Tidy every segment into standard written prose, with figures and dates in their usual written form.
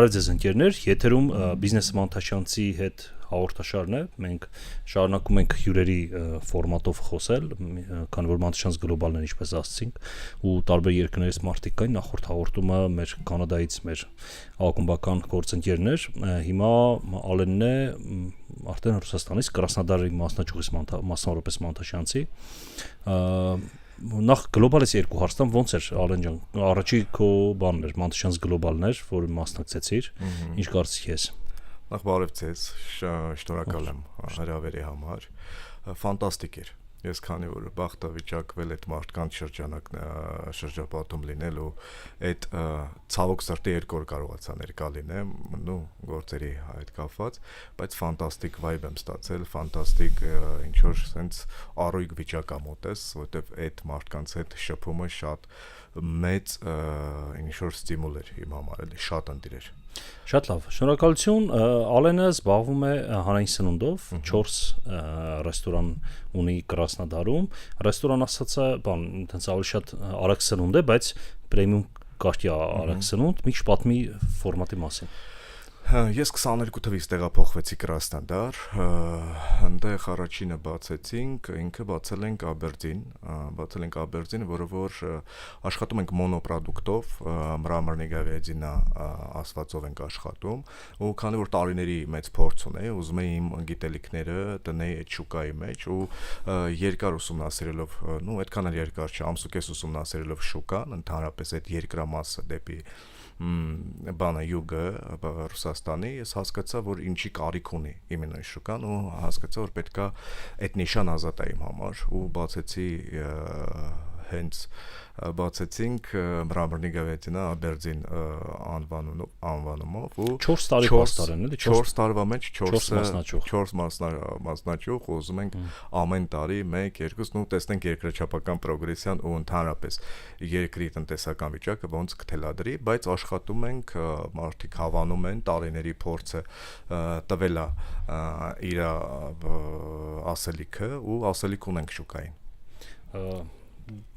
Բարև ձեզ ընկերներ, եթերում բիզնես Մանթաշյանցի հետ հաղորդաշարն է, մենք շարունակում ենք հյուրերի ֆորմատով խոսել, քանի որ Մանթաշյանց գլոբալն ինչպես ասացինք, ու տարբեր երկրներից մարդիկ կային, նախորդ հաղորդումը մեր Կանադայից մեր ակումբական գործընկերներ, հիմա Ալենն է արդեն Ռուսաստանից, Կրասնոդարի մասնաճյուղից մասնավորապես Մանթաշյանցի, նախ գլոբալից երկու հարց տամ, ոնց էր Ալեն ջան, առաջի քո բանն էր, Մանթաշյանց գլոբալն էր, որը մասնակցեցիր, ինչ կարծիք ես։ Նախ բարև ձեզ, շնորհակալ եմ հրավերի համար, ֆանտաստիկ էր, ես քանի որ բախտավիճակվել այդ մարդկանց շրջապատում լինել ու այդ ցավոք սրտի երկու օր կարողացա ներկա լինեմ, գործերի հետ կապված, բայց ֆանտաստիկ վայբ եմ ստացել, ֆանտաստիկ ինչ-որ սենց առույգ վիճակ ա մոտես, որովհետև այդ մարդկանց հետ շփումը շատ մեծ ինչ-որ ստիմուլ էր իմ համար, էլի շատ ընտիր էր։ Շատ լավ, շնորհակալություն, Ալենը զբաղվում է հանրային սնունդով, 4 ռեստորան ունի Կրասնոդարում, ռեստորան ասածը, այնտենց ավելի շատ արագ սնունդ է, բայց պրեմիում կարգի արագ սնունդ, մի քիչ պատմի ֆորմատի մասին։ Ես 22 թվականից տեղափոխվեցի Կրասնոդար, այնտեղ առաջինը բացեցինք, ինքը բացել ենք Աբերդին, որը որ աշխատում ենք մոնոպրոդուկտով, մրամրնի գավեդինա ասվածով ենք աշխատում, ու քանի որ տարիների մեծ փորձ ունեի, ուզում էի իմ գիտելիքները տնեի այդ շուկայի մեջ ու երկար ուսումնասիրելով, այդքան էլ երկար չէ, ամսուկես ուսումնասիրելով շուկան, ընդհանրապես այդ երկրամասը դեպի բանը յուգը Ռուսաստանի, ես հասկացա, որ ինչի կարիք ունի իմенно շուկան ու հասկացա, որ պետքա այդ նիշան ազատա իմ համար ու բացեցինք մրամրնի գավեդինա Աբերդին անվանումով ու 4 տարի պաստարեն, էլի 4 տարվա մեջ 4 մասնաճյուղ ուզում ենք ամեն տարի 1-2 տեսնենք երկրաչափական պրոգրեսիան ու ընդհանրապես երկրի տնտեսական վիճակը ոնց կթելադրի, բայց աշխատում ենք, մարդիկ հավանում են, տարիների փորձը տվել է իր ասելիքը ու ասելիք ունենք շուկային։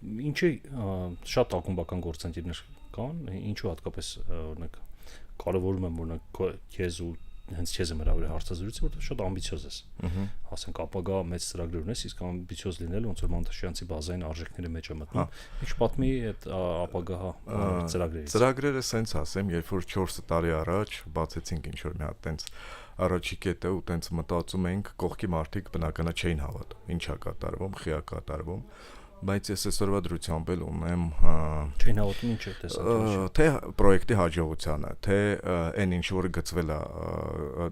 Ինչի շատ ակումբական գործընկերներ կան, ինչու հատկապես օրինակ կարևորում եմ օրինակ քեզ ու հենց քեզ եմ հրավիրել հարցազրույցի, որովհետև շատ ամբիցիոզ ես։ Ասենք ապագա մեծ ծրագրեր ունես, իսկ ամբիցիոզ լինելը ոնց որ Մանթաշյանցի բազային արժեքների մեջ է մտնում։ Ինչ պատմի այդ ապագա ծրագրերից։ Ծրագրերը սենց ասեմ, երբ որ 4 տարի առաջ բացեցինք ինչ որ մի հատ տենց առաջի կետը ու տենց մտածում էինք, կողքի մարդիկ բնականա չէին հավատում, ինչա կատարվում, խիա կատարվում, բայց ես այսօրվա դրությամբ էլ ունեմ չէին հավատում ինչ է տեսած թե պրոյեկտի հաջողությանը, թե այն ինչ որ գծվել է,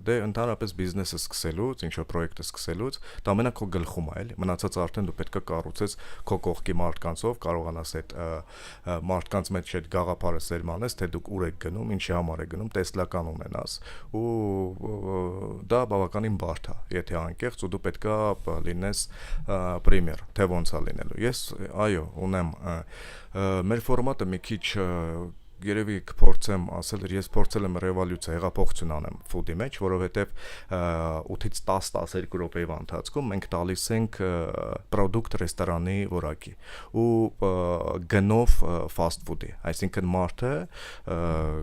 դե ընդհանրապես բիզնեսը սկսելուց, ինչ որ պրոյեկտը սկսելուց, դա ամենա քո գլխում է, էլի, մնացած արդեն դու պետք է կառուցես քո կողքի մարդկանցով, կարողանաս այդ մարդկանց մեջ այդ գաղափարը սերմանես, թե դուք ուր եք գնում, ինչի համար եք գնում, տեսլական ունենաս, ու դա բավականին բարդ է, եթե անկեղծ ու դու պետք է լինես պրեմիեր, թե ոնց է լինելու։ Ես այո, ունեմ մեր ֆորմատը մի քիչ երևի կփորձեմ ասել, ես փորձել եմ ռևոլյուցիա, հեղափոխություն անեմ ֆուդի մեջ, որովհետև 8-ից 10-12 րոպեի ընթացքում մենք տալիս ենք պրոդուկտ ռեստորանի որակի ու գնով ֆաստ ֆուդի, այսինքն մարդը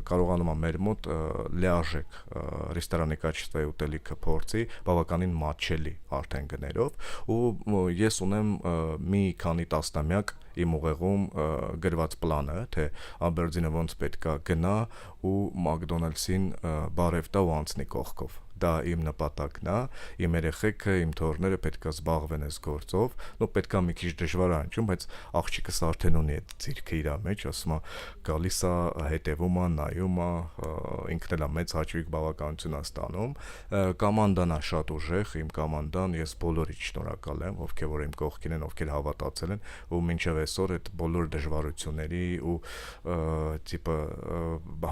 կարողանում է մեր մոտ լիարժեք ռեստորանի կաչестве ուտելիքը փորձի բավականին մատչելի արդեն գներով ու ես ունեմ մի քանի տասնամյակ իմ ուղեղում գրված պլանը, թե Աբերդինը ոնց պետքա գնա ու Մակդոնալդսին բարև տա ու անցնի կողքով։ Դա իմ նպատակն է, իմ երեխեքը, իմ թոռները պետքա զբաղվեն այս գործով, պետքա մի քիչ դժվար անջում, բայց աղջիկս արդեն ունի այդ ձիրքը իր մեջ, ասում է գալիս է, հետևում է, նայում է, ինքն էլ է մեծ հաճույք բավականություն է ստանում, կոմանդան է շատ ուժեղ, իմ կոմանդան, ես բոլորից շնորհակալ եմ, ովքեր որ իմ կողքին են, ովքեր հավատացել են, ու մինչև այսօր այդ բոլոր դժվարությունների ու տիպը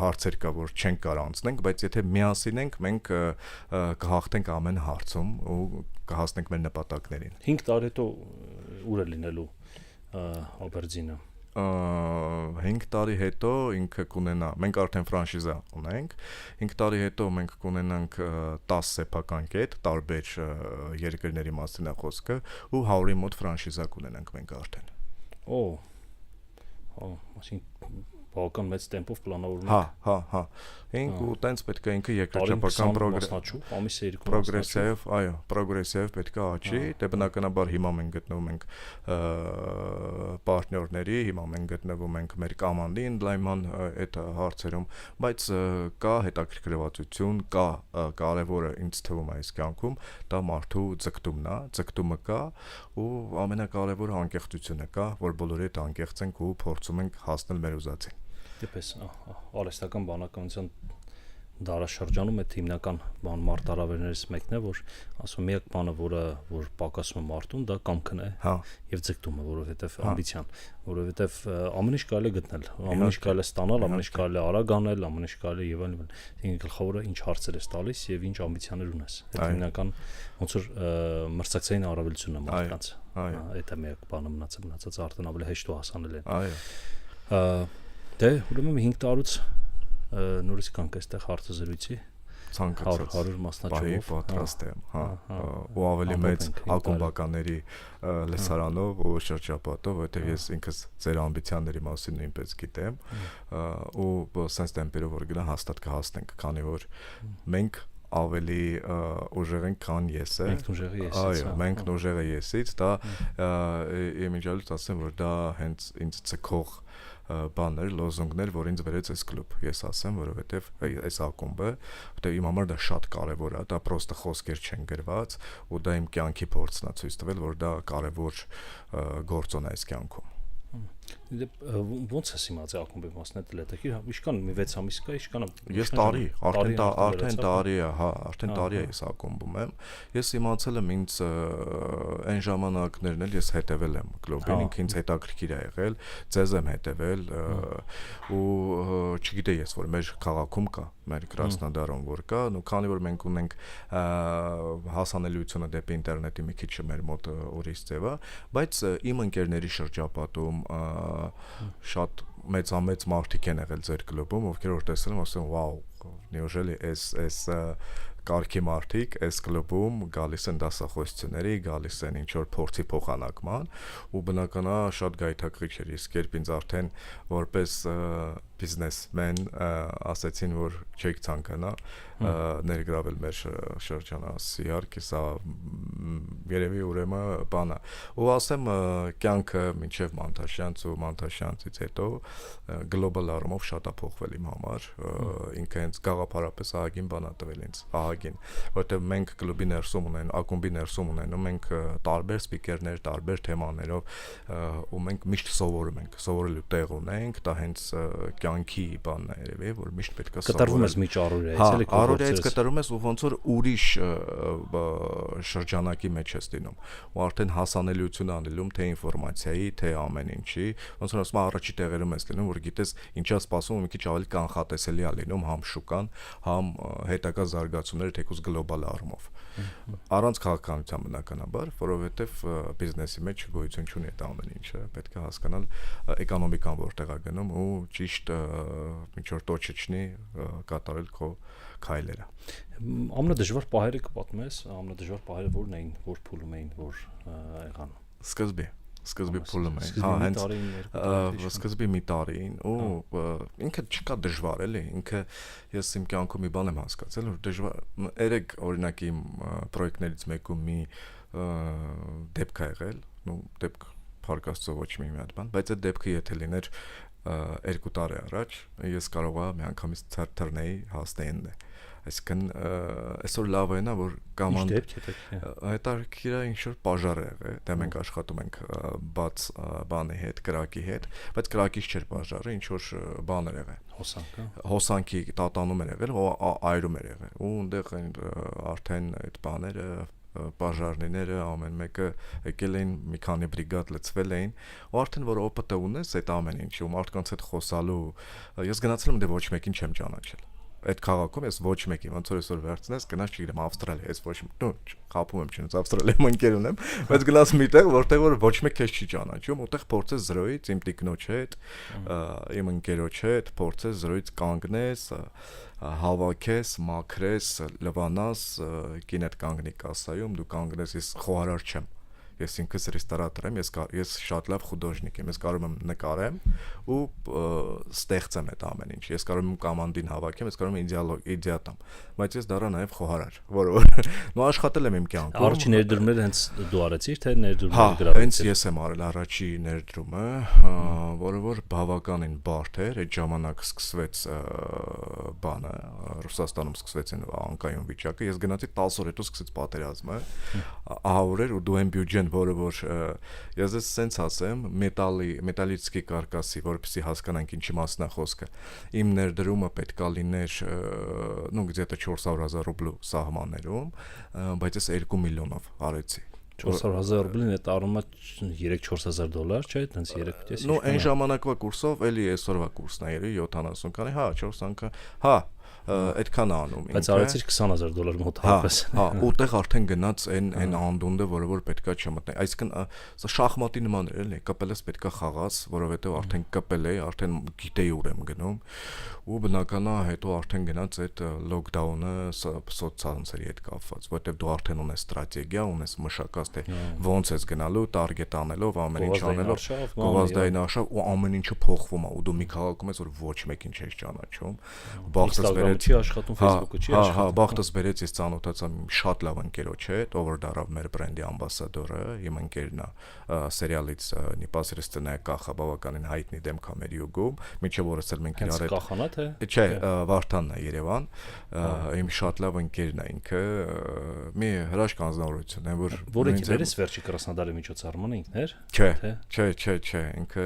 հարցեր կա, որ չենք կարող անցնենք, բայց եթե միասին ենք, մենք կհաղթենք ամեն հարցում ու կհասնենք մեր նպատակներին։ 5 տարի հետո ուր է լինելու Աբերդինը։ 5 տարի հետո ինքը կունենա, մենք արդեն ֆրանշիզա ունենք, 5 տարի հետո մենք կունենանք 10 սեփական կետ, տարբեր երկրների մասին է խոսքը ու 100-ի մոտ ֆրանշիզա կունենանք մենք արդեն։ Այսինքն բավական մեծ տեմպով պլանավորում Հա։ Ինք ու տենց պետք է ինքը երկրաչափական պրոգրեսիվ, այո, պրոգրեսիվ պետք է աճի, դե բնականաբար հիմա մենք գտնվում ենք պարտներների, հիմա մենք գտնվում ենք մեր կոմանդի ընդլայնման այդ հարցերում, բայց կա հետաքրքրվածություն, կա կարևորը ինձ թվում է այս կյանքում, դա մարդու ձգտումն է, ձգտումը կա ու ամենակարևորը անկեղծությունը կա, որ բոլորի հետ անկեղծ ենք ու փորձում ենք հասնել մեր ուզածին։ Դեպս արհեստական բանականության դարաշրջանում այդ հիմնական մարտահրավերներից մեկն է, որ ասում միակ բանը, որ պակասում է մարդուն, դա կամքն է եւ ձգտումը, որովհետեւ ամբիցիան, որովհետեւ ամեն ինչ կարելի է գտնել, ամեն ինչ կարելի է ստանալ, ամեն ինչ կարելի է արագ անել, ամեն ինչ կարելի է եւ այլն։ Ինքը գլխավորը ինչ հարցեր ես տալիս եւ ինչ ամբիցիաներ ունես։ Այդ հիմնական ոնց որ մրցակցային առավելությունն է մարդկանց։ Այդ է միակ բանը, մնացած արդեն ավելի հեշտ ու հասանելի է։ Այո։ Դե ուրեմն 5 տարուց նորից կանք այստեղ հարցը զրույցի ցանկացած 100 մասնաճյուղով պատրաստ եմ, ու ավելի մեծ ակումբականների լսարանով ու շրջապատով, որտեղ ես ինքս ձեր ամբիցիաների մասին նույնպես գիտեմ, ու sense տեմպերով որ գնա հաստատ կհասնենք, քանի որ մենք ավելի ուժեղ ենք, քան ես է։ Մենք ուժեղը եսից։ Այո, մենք ուժեղը եսից, դա իմիջիալից ասեմ, որ դա հենց ինձ ցկող բաներ, լոզունգներ, որ ինձ վերեց այս կլուբ, ես ասեմ, որովհետև այս ակումբը, որտեղ իմ համար դա շատ կարևոր է, դա պրոստը խոսքեր չեն գրված, ու դա իմ կյանքի փորձն է ցույց տվել, որ դա կարևոր գործոն է այս կյանքում։ Ոնց է իմացել ակումբի մասնակցել հետաքրքիր, իշքան մի 6 ամիս կա, իշքան ես արդեն տարի է, արդեն տարի է ես ակումբում եմ։ Ես իմացել եմ ինձ այն ժամանակներն էլ ես հետևել եմ կլուբին, ինքը ինձ հետաքրքիր է եղել, ձեզ եմ հետևել ու չգիտեի ես որ մեր քաղաքում կա, մեր Կրասնոդարում որ կա, ու քանի որ մենք ունենք հասանելիությունը դեպի ինտերնետի մի քիչ մեր մոտ ուրիշ ձև է, բայց իմ ընկերների շրջապատում շատ մեծ մարդիկ են եղել ձեր կլուբում, ովքեր որ տեսել եմ, ասում վաու, неужели էս կարգի մարդիկ այս կլուբում գալիս են դասախոսությունների, գալիս են ինչ-որ փորձի փոխանակման, ու բնականա շատ գայթակղիչ էր, իսկ երբ ինձ արդեն որպես բիզնեսմեն ասեցին, որ չեք ցանկանա ներգրավել մեր շրջանը, իհարկե սա երևի ուրեմն բան է, ու ասեմ կյանքը մինչև Մանթաշյանց ու Մանթաշյանցից հետո գլոբալ առումով շատ է փոխվել իմ համար, ինքը հենց գաղափարապես ահագին բան է տվել ինձ, ահագին, որտեղ մենք կլուբի ներսում ունեն, ակումբի ներսում ունենում ենք տարբեր սպիկերներ, տարբեր թեմաներով, ու մենք միշտ սովորում ենք, սովորելու տեղ ունենք, դա հենց կյանքի բանն է երևի, որ միշտ պետք է սովորել։ Կտրվում ես մի ճարուրիայից, էլի առօրյայից կտրվում ես ու ոնց որ ուրիշ շրջանակի մեջ ես լինում, ու արդեն հասանելիություն անելում թե ինֆորմացիայի, թե ամեն ինչի, ոնց որ ասում առաջի տեղերում ես լինում, որ գիտես ինչա սպասում, մի քիչ ավելի կանխատեսելի է լինում համ շուկան, համ հետագա զարգացումները թեկուզ գլոբալ առումով։ Առանց քաղաքականության բնականաբար, որովհետև բիզնեսի մեջ գոյություն չունի այդ ամեն ինչը, պետք է հասկանալ էկոնոմիկան որտեղ է գնում ու ճիշտ ինչ որ տոչիչնի կատարել քո քայլերը։ Ամենադժվար պահերը կպատմես, ամենադժվար պահերը որն էին, որ փուլում էին, որ եղան։ Սկզբի փուլում էին, հենց սկզբի մի տարին, ու ինքը չկա դժվար էլի, ինքը ես իմ կյանքում մի բան եմ հասկացել, որ դժվար, երեք օրինակ իմ պրոյեկտներից մեկում մի դեպք է եղել, դեպք փառք Աստծո ոչ մի հատ բան, բայց այդ դեպքը եթե լիներ 2 տարի առաջ, ես կարողա մի անգամից թռնեի հասնեին դե։ Այսինքն այսօր լավ է նա որ կաման հետաքրքիր է ինչ որ պաժար է եղել, դե մենք աշխատում ենք բաց բանի հետ, կրակի հետ, բայց կրակից չէր պաժարը, ինչ որ բան էր եղել։ Հոսանքի տատանում էր եղել, այրում էր եղել, ու այնտեղ արդեն այդ բաները պաժարները ամեն մեկը եկել էին, մի քանի բրիգադ լցվել էին, ու արդեն որ օպտը ունես այդ ամեն ինչը, ու մարդկանց հետ խոսալու, ես գնացել եմ դե ոչ մեկին չեմ ճանաչել։ Այդ քաղաքում ես ոչ մեկին, ոնց որ այսօր վերցնես, գնաս չգիտեմ Ավստրալիա, ես ոչ խափում եմ չնայած Ավստրալիայում ընկեր ունեմ, բայց գնաս միտեղ, որտեղ որ ոչ մեկ քեզ չի ճանաչում, ուտեղ փորձես զրոյից իմ տիկնոջ հետ, իմ ընկերոջ հետ, փորձես զրոյից կանգնես, հավաքես, մաքրես, լվանաս, կինդ կանգնի կասայում, դու կանգնես, ես խոհարար չեմ։ ես ինքս ռեստորատոր եմ, ես շատ լավ խուդոժնիկ եմ, ես կարող եմ նկարեմ ու ստեղծեմ այդ ամեն ինչ։ Ես կարող եմ կոմանդին հավաքեմ, ես կարող եմ իդեա տամ, բայց ես դառա նաև խոհարար, որը նո աշխատել եմ իմ կյանքում։ Առաջին ներդրումները հենց դու արեցիր, թե ներդրումները գրավեցիր։ Հենց ես եմ արել առաջի ներդրումը, որը որ բավականին բարդ էր, այդ ժամանակ սկսվեց բանը, Ռուսաստանում սկսվեց անկայուն վիճակը, ես գնացի 10 օր հետո սկսեց պատերազմը, ահավոր էր ու դու այն բյուջեն, որը որ ես ես սենց ասեմ, մետալիցկի կարկասի, որպեսզի հասկանանք ինչի մասն է խոսքը, իմ ներդրումը պետքա լիներ, где-то 400,000 ռուբլու սահմաններում, բայց ես 2 միլիոնով արեցի։ 400,000 ռուբլին այդ առումա 3-4 $4,000, չէ՞, տենց 3-5։ Ну, այն ժամանակվա կուրսով էլի այսօրվա կուրսն է, 70 քանի, հա, 4 անգամ, հա, այդքան անում ինքը։ Բայց արեցիր $20,000 մոտ հապես։ Հա, ուտեղ արդեն գնաց այն անդունդը, որը որ պետքա չմտնի։ Այսինքն սա շախմատի նման էր, էլի, կպելս պետքա խաղաս, որովհետև արդեն կպել էի, արդեն գիտեի ուր եմ գնում։ Ու բնականա հետո արդեն գնաց այդ լոկդաունը սոցցանցերի հետ կապված, որովհետև դու արդեն ունես ստրատեգիա, ունես մշակած թե ոնց ես գնալու, տարգետ անելով, ամեն ինչ անելով, գովազդային արշավ ու ամեն ինչը փոխվում է, ու դու մի քաղաքում ես, որ ոչ մեկին չես ճանաչում։ Բախտս բերեց չի աշխատում, Facebook-ը չի աշխատում։ Հա, բախտս բերեց ես ծանոթացա շատ լավ ընկերոջ հետ, ով որ դարավ մեր բրենդի ամբասադորը, իմ ընկերն է, սերիալից непосредственная կախա բավականին հայտնի դեմք է մեր յուգում, միջև օրս էլ մենք իրար կախանա թե Չէ, Վարդանն է Երևան, իմ շատ լավ ընկերն է ինքը, մի հրաշք անձնավորություն է, որ եկել ես վերջի Կրասնոդարի միջոցառմանը ինքն էր։ Չէ, ինքը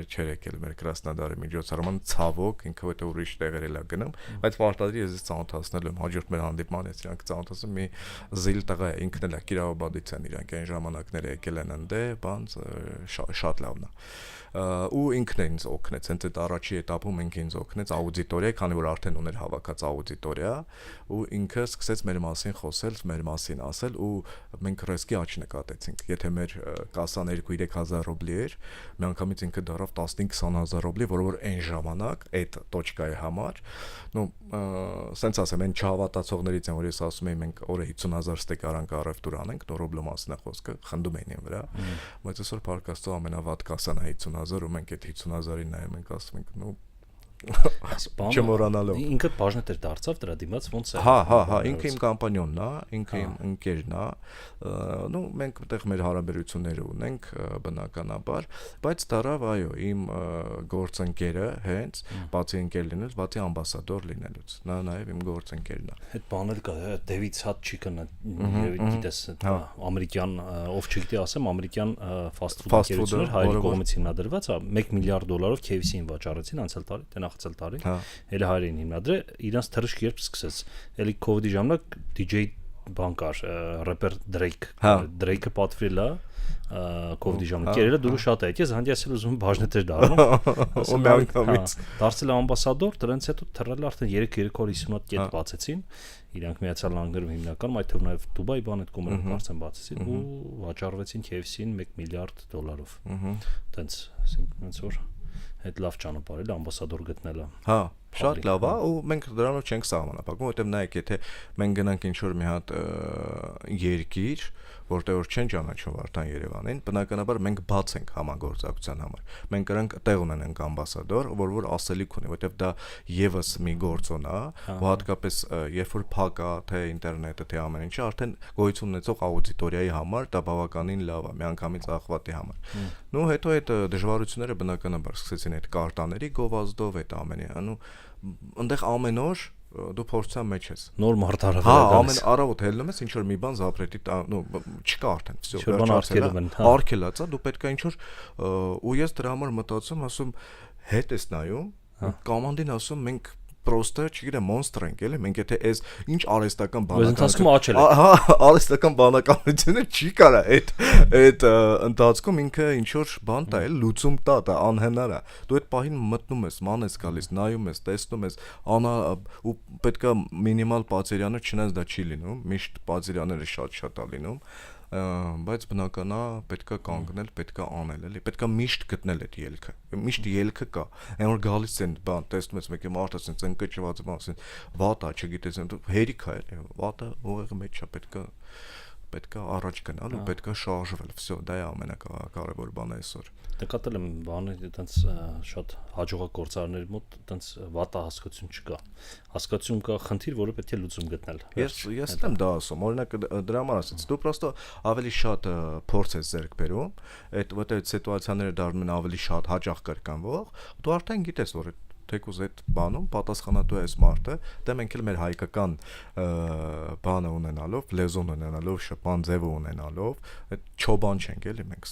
չէր եկել մեր Կրասնոդարի միջոցառմանը, ցավոք, ինքը որտեղ ուրիշ տեղեր էլ է գնում, բայց պարտադիր ես ծանոթացնել եմ, հաջորդ մեր հանդիպման ես իրանք ծանոթացել մի զիլ տղա է, ինքն էլ է Կիրովաբադից են իրանք այն ժամանակները եկել են ընդե, բան շատ լավն է։ Ու ինքն է ինձ օգնեց, հենց այդ առաջի этаպում ինքը ինձ օգնեց աուդիտորիա, քանի որ արդեն ուներ հավաքած աուդիտորիա, ու ինքը սկսեց մեր մասին խոսել, մեր մասին ասել ու մենք ռիսկի աճ նկատեցինք։ Եթե մեր կասան 2-3,000 ռուբլի էր, միանգամից ինքը դարավ 15-20,000 ռուբլի, որը որ այն ժամանակ այդ տոճկայի համար, սենց ասեմ, այն չհավատացողներից են, որ ես ասում եմ, մենք օրը 50,000 ստեկ արանք առևտուր անենք, ռուբլու մասն է խոսքը, խնդում էին վրա, բայց այսօր պարկաստո ամենավատ կասան է 50,000 ու մենք այդ 50,000-ին նայում ենք, ասում ենք, չմոռանալով ինքը բաժնետ էր դարձավ դրա դիմաց ոնց է հա ինքը իմ կամպանիոնն է ինքը իմ ընկերն է մենք այդտեղ մեր հարաբերությունները ունենք բնականաբար բայց դարավ այո իմ գործընկերը հենց բացի ընկեր լինել բացի ամբասադոր լինելուց նա նաև իմ գործընկերն է այդ բանել կա Դեվիդ Հատչիկը գիտես ամերիկյան ով չգիտի ասեմ ամերիկյան ֆաստ ֆուդ ընկերություններ հայերի կողմից հիմնադրված է $1 միլիարդ քեյվսին վաճառեցին անցյալ տարի նախացել տարի, էլի հայերին հիմնադրել, իրանց թռիչք երբ սկսեց, էլի COVID-ի ժամանակ DJ բան կար, рэպեր Drake-ը պատվիրել է COVID-ի ժամանակ, երելը դուրը շատ է, ես հանդիասել ուզում բաժնետ էր դառնում, ու միանգամից դարձել ամբասադոր, դրանց հետո թռել արդեն 3-350 կետ բացեցին, իրանք Միացյալ Նահանգներում հիմնականում, այդ թվում նաև Դուբայի բան այդ կոմերում արդեն բացեցին ու վաճառվեցին KFC-ին $1 միլիարդ, տենց, ասենք որ այդ լավ ճանապարհ է ամբասադոր գտնելը։ Հա, շատ լավ է ու մենք դրանով չենք սահմանափակվում, որտեղ նայեք, եթե մենք գնանք ինչ-որ մի հատ երկիր, որտեղ որ չեն ճանաչում Վարդան Երևանին, բնականաբար մենք բաց ենք համագործակցության համար։ Մենք կրանք տեղ ունենանք ամբասադոր, որ ասելիք ունի, որտեղ դա եւս մի գործոն է, ու հատկապես երբ որ փակ է, թե ինտերնետը, թե ամեն ինչը, արդեն գոյություն ունեցող աուդիտորիայի համար դա բավականին լավ է, միանգամից ախվատի համար։ Նու հետո այդ դժվարությունները բնականաբար սկսեցին այդ կարտաների գովազդով, այդ ամենը, այնտեղ ամեն օր դու փորձության մեջ ես նոր մարտարը հա ամեն առավոտ հելնում ես ինչ որ մի բան զապրետի չկա արդեն վсё արկելացա դու պետք է ինչ որ ու ես դրա համար մտածում ասում հետ ես նայում կոմանդին ասում մենք պրոստը չգիտեմ մոնստր ենք էլի մենք եթե այս ինչ արհեստական բանականություն արհեստական բանականությունը չի կարա այդ ընթացքում ինքը ինչ որ բան տա էլ լուծում տա անհնար է դու այդ պահին մտնում ես ման ես գալիս նայում ես տեսնում ես ու պետքա մինիմալ պացերյանը չնայած դա չի լինում միշտ պացերյաները շատ է լինում բայց բնականա պետքա կանգնել, պետքա անել, էլի, պետքա միշտ գտնել այդ ելքը։ Միշտ ելքը կա։ Այն որ գալիս են, բան, տեսնում ես մեկը մարդը ասեն, ընկճված բան, ասեն, վատա, չգիտես, հերիք է, էլի, վատը ուղեղի մեջ է, պետքա պետք է առաջ գնալ ու պետք է շարժվել, всё, դա է ամենակարևոր բանը այսօր։ Նկատել եմ բանը այտենց շատ հաջողակ գործարարների մոտ այտենց վատա հասկացություն չկա։ Հասկացություն կա խնդիր, որը պետք է լուծում գտնել։ Ես եմ դա ասում, օրինակ դրա համար ասած, դու պրոստո ավելի շատ փորձ ես ձեռք բերում, այդ որտեղ սիտուացիաները դառնում են ավելի շատ հաճախ կրկնվող, դու արդեն գիտես, որ թեկուզ այդ բանում պատասխանատու է այս մարդը, դե մենք էլ մեր հայկական բանը ունենալով, լեզուն ունենալով, շփման ձևը ունենալով, այդ չոբան չենք էլի, մենք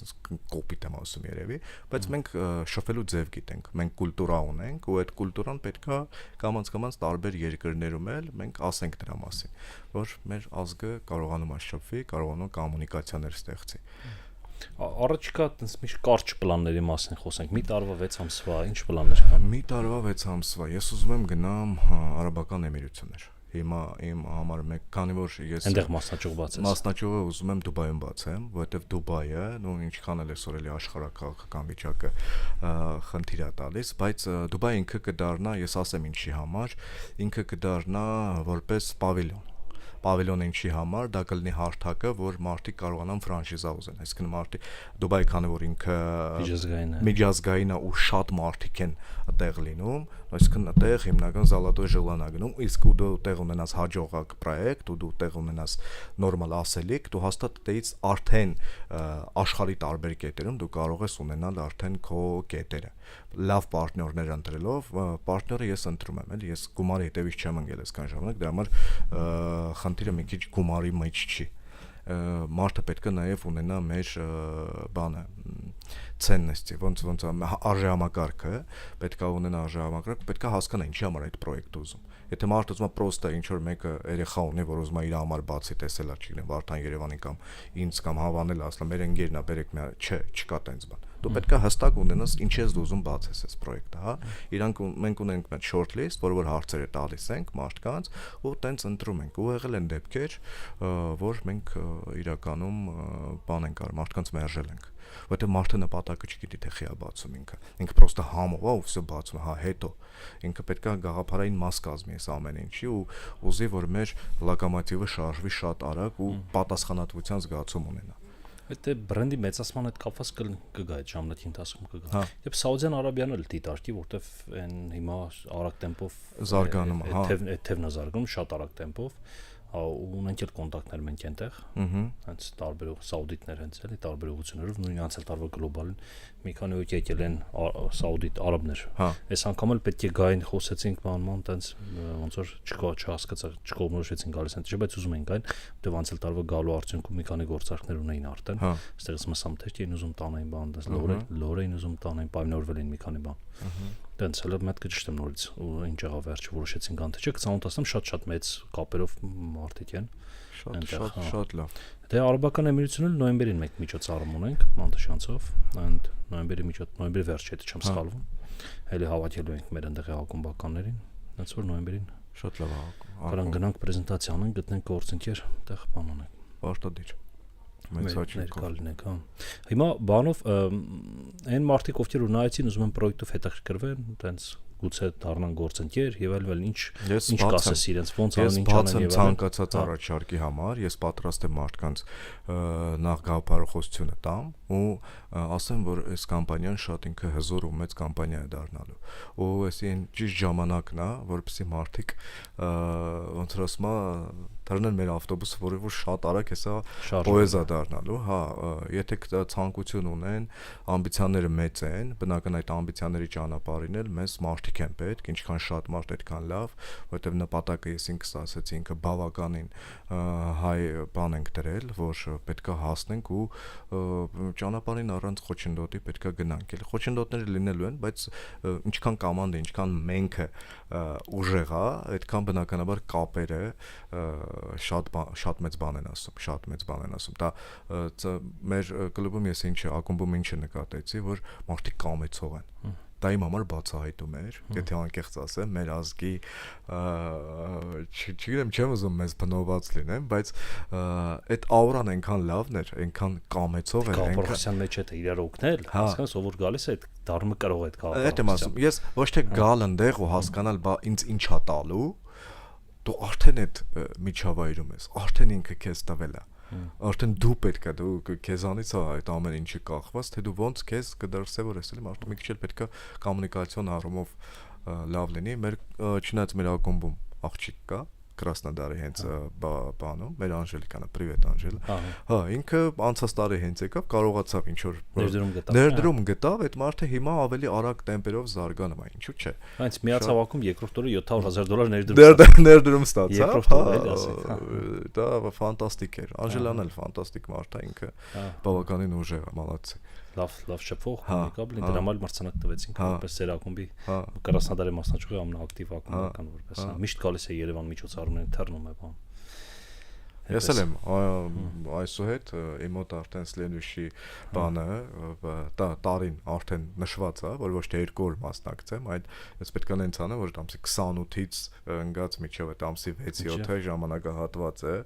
կոպիտ եմ ասում երևի, բայց մենք շփվելու ձև գիտենք, մենք կուլտուրա ունենք ու այդ կուլտուրան պետքա կամաց տարբեր երկրներում էլ մենք ասենք դրա մասին, որ մեր ազգը կարողանում է շփվի, կարողանում կոմունիկացիաներ ստեղծի։ Առաջիկա այտենց միշտ կարճ պլանների մասին խոսենք։ Մի տարվա 6 ամսվա ինչ պլաններ կան։ Մի տարվա 6 ամսվա ես ուզում եմ գնամ Արաբական Էմիրություններ։ Հիմա իմ համար մեկ, քանի որ ես այնտեղ մասնաճյուղ բացես։ Մասնաճյուղը ուզում եմ Դուբայում բացեմ, որովհետև Դուբայը, ինչքան էլ այսօր էլի աշխարհակաղակական վիճակը խնդիր է տալիս, բայց Դուբայը ինքը կդառնա, ես ասեմ ինչի համար, ինքը կդառնա որպես պավիլիոն ինչի համար, դա կլինի հարթակը, որ մարդիկ կարողանան ֆրանշիզա ուզեն, այսինքն մարդիկ Դուբայի քանի որ ինքը միջազգային է ու շատ մարդիկ են այդտեղ լինում, այսինքն այդտեղ հիմնական զալատոյ ժելանա գնում, իսկ դու այդտեղ ունենաս հաջողակ պրոյեկտ ու դու այդտեղ ունենաս նորմալ ասելիք, դու հաստատ այդտեղից արդեն աշխարհի տարբեր կետերում դու կարող ես ունենալ արդեն քո կետերը լավ պարտներներ ընտրելով, պարտները ես ընտրում եմ, էլի ես գումարի հետևից չեմ ընկել այսքան ժամանակ, դրա համար խնդիրը մի քիչ գումարի մեջ չի։ Մարդը պետք է նաև ունենա մեր բանը ցեննեստի, ոնց արժեհամակարգը, պետք է ունենա արժեհամակարգ, պետք է հասկանա ինչի համար այդ պրոյեկտը ուզում։ Եթե մարդը ուզում է պրոստը ինչ որ մեկը երեխա ունի, որ ուզում է իր համար բացի տեսելա, չգիտեմ, Վարդան Երևանի կամ ինձ կամ հավանել, ասලා մեր ընկերն է, բերեք մի, չկա տենց բան։ Դու պետք է հստակ ունենաս ինչ ես դու ուզում բացես այս պրոյեկտը, հա։ Մենք ունենք մեր short list, որ հարցերը տալիս ենք մարդկանց ու տենց ընտրում ենք։ Ու եղել են դեպքեր, որ մենք իրականում բան ենք արել, մարդկանց մերժել ենք։ Որտեղ մարդը նպատակը չգիտի թե խիա բացում ինքը պրոստը համով է ու վсё բացում, հա, հետո ինքը պետք է գաղափարային մաս կազմի այս ամեն ինչի ու ուզի որ մեր լոկոմոտիվը շարժվի շատ արագ ու պատասխանատվության զգացում ունենա։ Այդ բրենդի մեծացման հետ կապված կգա այդ ժամանակի ընթացքում կգա։ Եվ Սաուդյան Արաբիան էլ դիտարկի, որտեղ այն հիմա արագ տեմպով զարգանում է, հա։ Այդ թևն է զարգանում շատ արագ տեմպով։ Ունենք էլ կոնտակտներ մենք այնտեղ, հենց տարբեր սաուդիտներ հենց էլի տարբեր ուղղություններով նույն անցյալ տարվա գլոբալին մի քանի օր եկել են սաուդիտ արաբներ։ Այս անգամ էլ պետք է գային խոսեցինք բանման, տենց ոնց որ չհասկացա, չկողմնորոշեցին գալիս են, բայց ուզում ենք այն, որտեղ անցյալ տարվա գալու արդյունքում մի քանի գործարքներ ունեին արդեն, այստեղից մսամթեր էին ուզում տանային բան, տենց լոր էին ուզում տանային, պայմանավորվել էին մի քանի բան։ Տենց էլ մտքը ճշտեմ նորից ու ինչ եղավ վերջը որոշեցինք անթե չէ, 28-ում շատ մեծ կապերով մարդիկ են։ Շատ լավ։ Դե Արաբական Էմիրությունն նոյեմբերին մենք միջոցառում ունենք Մանտաշանցով, այնդ նոյեմբերի վերջը, եթե չեմ սխալվում։ Հələ հավաքելու ենք մեր ընդեղի ակումբականներին, այնց որ նոյեմբերին շատ լավ է։ Գնանք պրեզենտացիա անենք, գտնենք գործընկեր, այդտեղ բան անենք։ Պարտադիր։ Մեծ հաճույքով։ Հիմա բանով այն մարդիկ, ովքեր ու նայեցին, ուզում են պրոյեկտով հետաքրքրվեն, այտենց գուցե դառնան գործընկեր եւ այլ ինչ կասես իրենց ոնց անեն ինչ անեն եւ ցանկացած առաջարկի համար ես պատրաստ եմ մարդկանց նախ գաղափարախոսությունը տամ ու ասեմ որ այս կամպանիան շատ ինքը հզոր ու մեծ կամպանիա է դառնալու ու այսին ճիշտ ժամանակն է որպեսզի մարդիկ ոնց որ ասում դառնան մեր ավտոբուսը որը որ շատ արագ հեսա պոեզա դառնալու հա եթե ցանկություն ունեն ամբիցիաները մեծ են բնական այդ ամբիցիաների ճանապարհին էլ մեզ մարդիկ են պետք ինչքան շատ մարդ այդքան լավ որովհետև նպատակը ես ինքս ասեցի ինքը բավականին հայ բան ենք դրել որ պետքա հասնենք ու ճանապարհին առանց խոչընդոտի պետքա գնանք էլ խոչընդոտները լինելու են բայց ինչքան կոմանդը ինչքան մենքը ուժեղ է այդքան բնականաբար կապերը շատ մեծ բան են ասում դա մեր կլուբում ես ինչը ակումբում ինչը նկատեցի որ մարդիկ կամեցող են դա իմ համար բացահայտում էր եթե անկեղծ ասեմ մեր ազգի չգիտեմ չեմ ուզում մեզ բնոված լինեմ բայց այդ աուրան այնքան լավն էր այնքան կամեցող էր կապորոսյան մեջ է իրար օգնել հասկանաս ով որ գալիս է այդ դառնումը կարող է այդ կապը այդ եմ ասում ես ոչ թե գալ ընդեղ ու հասկանալ բա ինձ ինչա տալու դու արդեն այդ միջավայրում ես արդեն ինքը քեզ տվել է Արդեն դու պետք է դու քեզանից է այդ ամեն ինչը կախված, թե դու ոնց քեզ կդրսևորես, էլի մարդու մի քիչ էլ պետք է կոմունիկացիոն առումով լավ լինի։ Մեր չնայած մեր ակումբում աղջիկ կա Կրասնոդարի հենց բանում, մեր Անժելիկանը, պրիվետ Անժել։ Հա, ինքը անցած տարի հենց եկավ, կարողացավ ինչ որ ներդրում գտավ, այդ մարդը հիմա ավելի արագ տեմպերով զարգանում է, ինչու՞ չէ։ Հենց միացավ ակումբ երկրորդ օրը $700,000 ներդրում ստացավ։ Երկրորդ օրը դա ֆանտաստիկ էր։ Անժելան էլ ֆանտաստիկ մարդ է, ինքը բավականին ուժեղ է, մալացի։ Լավ շփող, կոմունիկաբլ, դրա համար մրցանակ տվեցինք որպես ծեր ակումբի Կրասնոդարի մասնաճյուղի ամենաակտիվ ակումբական որպես միշտ գալիս է Երևան միջոցառումներին թռնում է բան։ Ես էլ եմ այսուհետ իմ մոտ արդեն Սլենուշի բանը տարին արդեն նշված է, որ ոչ թե 2 օր մասնակցեմ, այլ ես պետք է նենց անեմ, որ ամսի 28-ից ընկած միջև այդ ամսի 6-7 ժամանակահատված է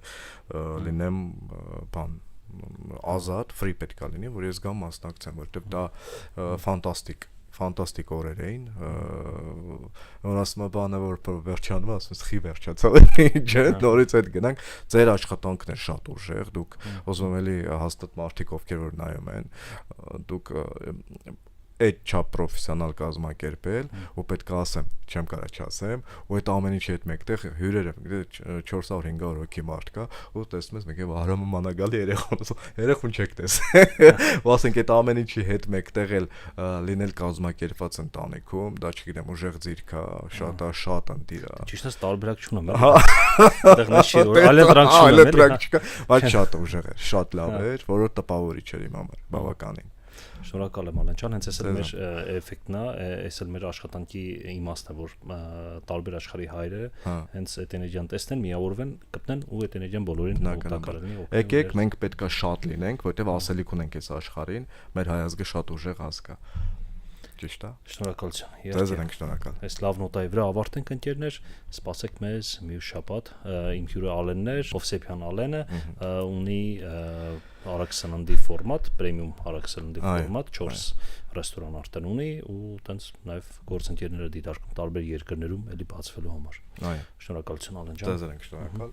լինեմ բան ազատ, free պետք է լինի, որ ես գամ մասնակցեմ, որովհետև դա ֆանտաստիկ օրեր էին, որ ասում եմ բանը, որ վերջանում է, ասում եմ, խի վերջացավ, չէ, նորից այդ գնանք, ձեր աշխատանքն է շատ ուժեղ, դուք ուզում եմ էլի հաստատ մարդիկ, ովքեր որ նայում են, դուք այդ չափ պրոֆեսիոնալ կազմակերպել, ու պետք է ասեմ, չեմ կարող չասեմ, ու այդ ամեն ինչի հետ մեկտեղ հյուրերը 400-500 հոգի մարդ կա, ու տեսնում ես մեկ եւ Արամը մանագալի երեխուն չեք տեսել։ Ու ասենք այդ ամեն ինչի հետ մեկտեղ էլ լինել կազմակերպված ընտանիքում, դա չգիտեմ, ուժեղ ձիրք է, շատ ընտիր է։ Ճիշտ է, տարբերակ չունեմ, այդտեղ նշի, այլ դրանք չկա, բայց շատ ուժեղ էր, շատ լավ էր, որը տպավորիչ էր իմ համար, բավականին։ Շնորհակալ եմ Ալեն ջան, հենց էս էլ մեր էֆեկտն է, էս էլ մեր աշխատանքի իմաստն է, որ տարբեր աշխարհի հայրերը հենց այդ էներգիան տեսնեն, միավորվեն, կպնեն ու այդ էներգիան բոլորին օգտակար լինի։ Եկեք, մենք պետքա շատ լինենք, որտեվ ասելիք ունենք այս աշխարհին, մեր հայ ազգը շատ ուժեղ ազգ է։ Ճիշտ է։ Շնորհակալություն։ Ձեզ ենք շնորհակալ։ Այս լավ նոտայի վրա ավարտենք ընկերներ, սպասեք մեզ մյուս շաբաթ, իմ հյուրը Ալենն էր, Հովսեփյան Ալենը, ունի Արաքսանանդի ֆորմատ, պրեմիում Արաքսանանդի ֆորմատ 4 ռեստորան արդեն ունի ու տենց նաև գործընկերները դիտարկում տարբեր երկրներում էլի բացվելու համար։ Այո։ Շնորհակալություն Ալեն ջան։ Ձեզ ենք շնորհակալ։